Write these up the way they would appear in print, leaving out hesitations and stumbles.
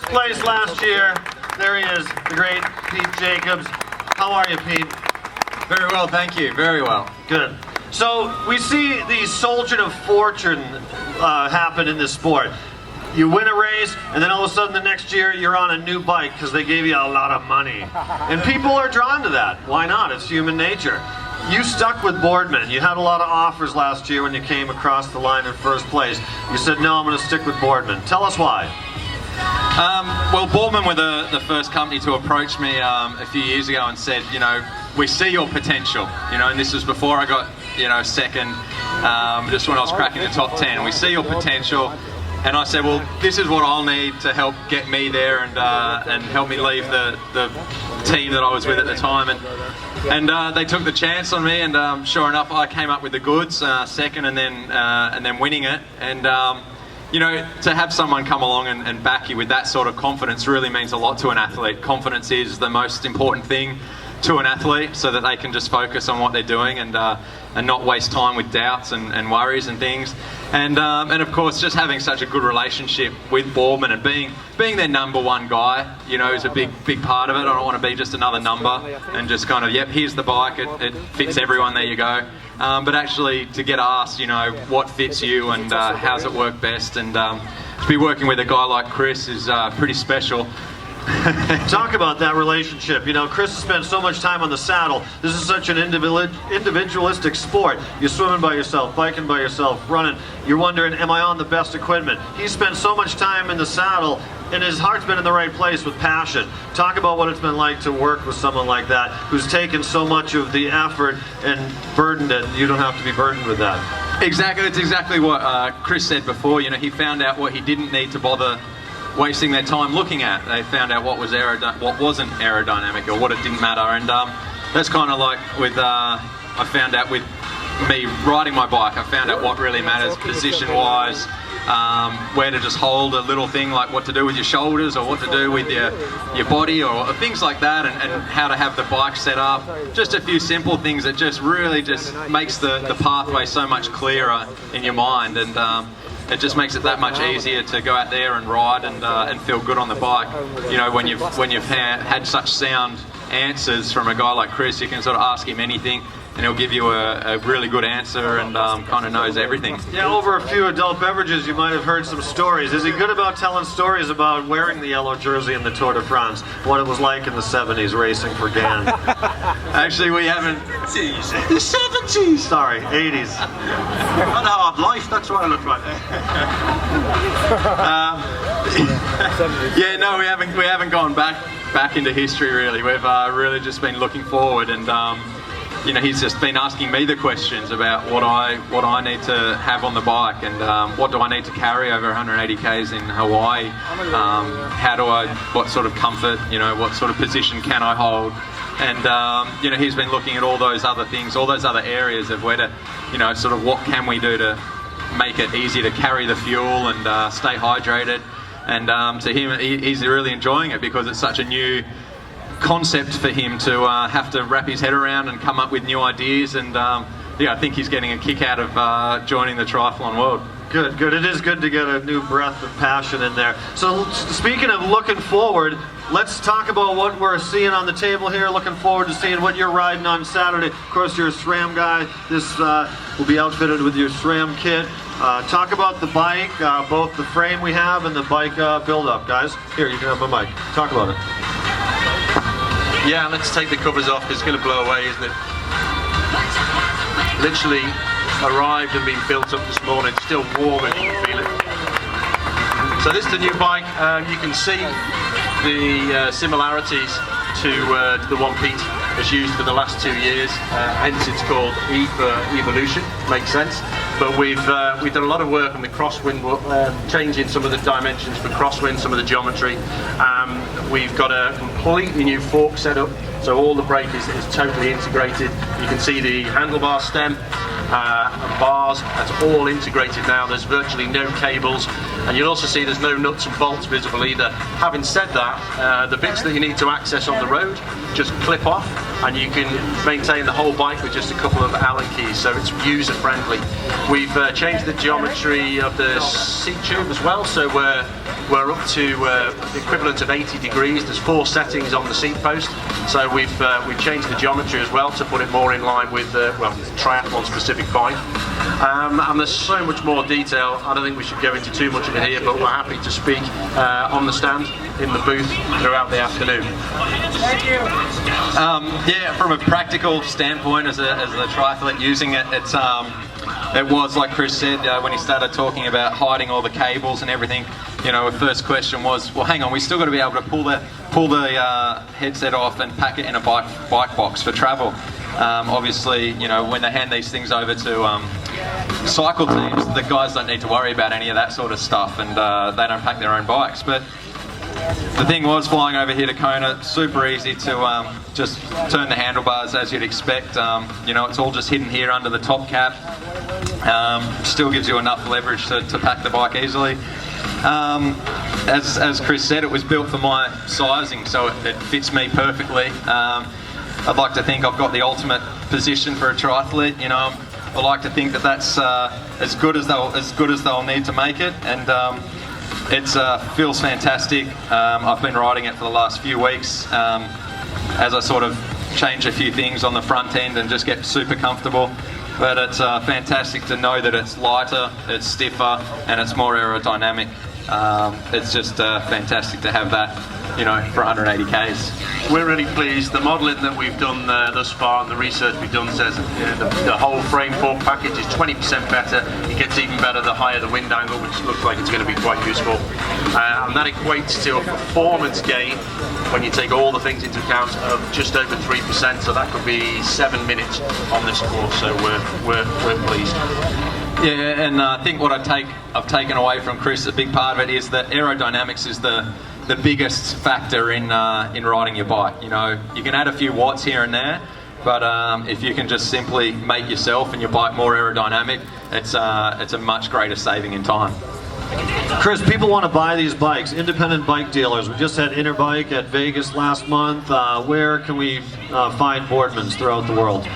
place last year. There he is, the great Pete Jacobs. How are you, Pete? Very well, thank you. Very well. Good. So we see the soldier of fortune happen in this sport. You win a race, and then all of a sudden the next year you're on a new bike because they gave you a lot of money. And people are drawn to that. Why not? It's human nature. You stuck with Boardman. You had a lot of offers last year when you came across the line in first place. You said, no, I'm going to stick with Boardman. Tell us why. Well, Boardman were the first company to approach me a few years ago and said, you know, we see your potential, you know, and this was before I got, you know, second, just when I was cracking the top 10. We see your potential. And I said, well, this is what I'll need to help get me there and help me leave the team that I was with at the time. And they took the chance on me, and sure enough, I came up with the goods, second, and then winning it. And you know, to have someone come along and back you with that sort of confidence really means a lot to an athlete. Confidence is the most important thing to an athlete, so that they can just focus on what they're doing and not waste time with doubts and worries and things. And of course, just having such a good relationship with Boardman and being their number one guy, you know, is a big part of it. I don't want to be just another number and just kind of, yep, here's the bike, it fits everyone, there you go. But actually to get asked, you know, what fits you and how's it work best, and to be working with a guy like Chris is pretty special. Talk about that relationship. You know, Chris has spent so much time on the saddle. This is such an individualistic sport. You're swimming by yourself, biking by yourself, running. You're wondering, am I on the best equipment? He's spent so much time in the saddle, and his heart's been in the right place with passion. Talk about what it's been like to work with someone like that, who's taken so much of the effort and burdened it. You don't have to be burdened with that. Exactly. It's exactly what Chris said before. You know, he found out what he didn't need to bother wasting their time looking at. They found out what wasn't aerodynamic, or what it didn't matter. And that's kind of like with I found out with me riding my bike. I found out what really matters position-wise, where to just hold a little thing like what to do with your shoulders, or what to do with your body, or things like that, and how to have the bike set up. Just a few simple things that just really just makes the pathway so much clearer in your mind, and it just makes it that much easier to go out there and ride and feel good on the bike. You know, when you've had such sound answers from a guy like Chris, you can sort of ask him anything and he'll give you a really good answer, and kind of knows everything. Yeah, over a few adult beverages you might have heard some stories. Is he good about telling stories about wearing the yellow jersey in the Tour de France, what it was like in the 70s racing for GAN? Actually, we haven't. The 70s! Sorry, 80s. Not a hard life, that's what I look like. Yeah, no, we haven't gone back into history really. We've really just been looking forward, and you know, he's just been asking me the questions about what I need to have on the bike, and what do I need to carry over 180 k's in Hawaii. What sort of comfort, you know, what sort of position can I hold, and you know, he's been looking at all those other things, all those other areas of where to, you know, sort of what can we do to make it easy to carry the fuel and stay hydrated. And to him, he's really enjoying it because it's such a new concept for him to have to wrap his head around and come up with new ideas. And yeah, I think he's getting a kick out of joining the triathlon world. Good, good. It is good to get a new breath of passion in there. So speaking of looking forward, let's talk about what we're seeing on the table here. Looking forward to seeing what you're riding on Saturday. Of course, you're a SRAM guy. This will be outfitted with your SRAM kit. Talk about the bike, both the frame we have and the bike build-up, guys. Here, you can have my mic. Talk about it. Yeah, let's take the covers off, it's going to blow away, isn't it? Literally arrived and been built up this morning, still warm if you can feel it. So this is the new bike. You can see the similarities to the one Pete has used for the last 2 years, hence it's called E for Evolution, makes sense. But we've done a lot of work on the crosswind, changing some of the dimensions for crosswind, some of the geometry. We've got a completely new fork setup, so all the brake is totally integrated. You can see the handlebar stem bars. That's all integrated now. There's virtually no cables, and you'll also see there's no nuts and bolts visible either. Having said that, the bits that you need to access on the road just clip off, and you can maintain the whole bike with just a couple of Allen keys, so it's user friendly. We've changed the geometry of the seat tube as well, so we're up to the equivalent of 80 degrees. There's 4 settings on the seat post, so we've changed the geometry as well to put it more in line with triathlon specific bike. And there's so much more detail. I don't think we should go into too much of it here, but we're happy to speak on the stand, in the booth throughout the afternoon. Thank you. Yeah, from a practical standpoint, as a triathlete using it, it was like Chris said when he started talking about hiding all the cables and everything. You know, the first question was, well, hang on, we still got to be able to pull the headset off and pack it in a bike box for travel. Obviously, you know, when they hand these things over to cycle teams, the guys don't need to worry about any of that sort of stuff, and they don't pack their own bikes. But the thing was, flying over here to Kona, super easy to just turn the handlebars as you'd expect. You know, it's all just hidden here under the top cap. Still gives you enough leverage to pack the bike easily. As Chris said, it was built for my sizing, so it fits me perfectly. I'd like to think I've got the ultimate position for a triathlete. You know, I like to think that that's as good as they'll need to make it, and it feels fantastic. I've been riding it for the last few weeks as I sort of change a few things on the front end and just get super comfortable. But it's fantastic to know that it's lighter, it's stiffer, and it's more aerodynamic. It's just fantastic to have that, you know, for 180 Ks. We're really pleased. The modelling that we've done thus far and the research we've done says the whole frame fork package is 20% better. It gets even better the higher the wind angle, which looks like it's going to be quite useful. And that equates to a performance gain, when you take all the things into account, of just over 3%. So that could be 7 minutes on this course. So we're pleased. Yeah, and I think what I've taken away from Chris, a big part of it is that aerodynamics is the biggest factor in riding your bike. You know, you can add a few watts here and there, but if you can just simply make yourself and your bike more aerodynamic, it's a much greater saving in time. Chris, people want to buy these bikes, independent bike dealers. We just had Interbike at Vegas last month. Where can we find Boardmans throughout the world?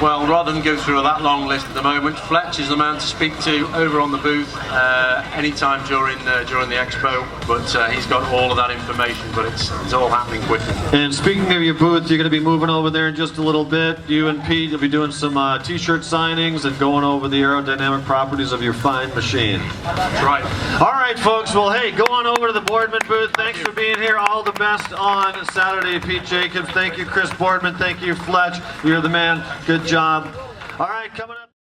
Well, rather than go through that long list at the moment, Fletch is the man to speak to over on the booth anytime during the expo. But he's got all of that information, but it's all happening quickly. And speaking of your booth, you're going to be moving over there in just a little bit. You and Pete will be doing some t-shirt signings and going over the aerodynamic properties of your fine machine. That's right. All right, folks. Well, hey, go on over to the Boardman booth. Thanks for being here. All the best on Saturday, Pete Jacobs. Thank you, Chris Boardman. Thank you, Fletch. You're the man. Good job. All right, coming up.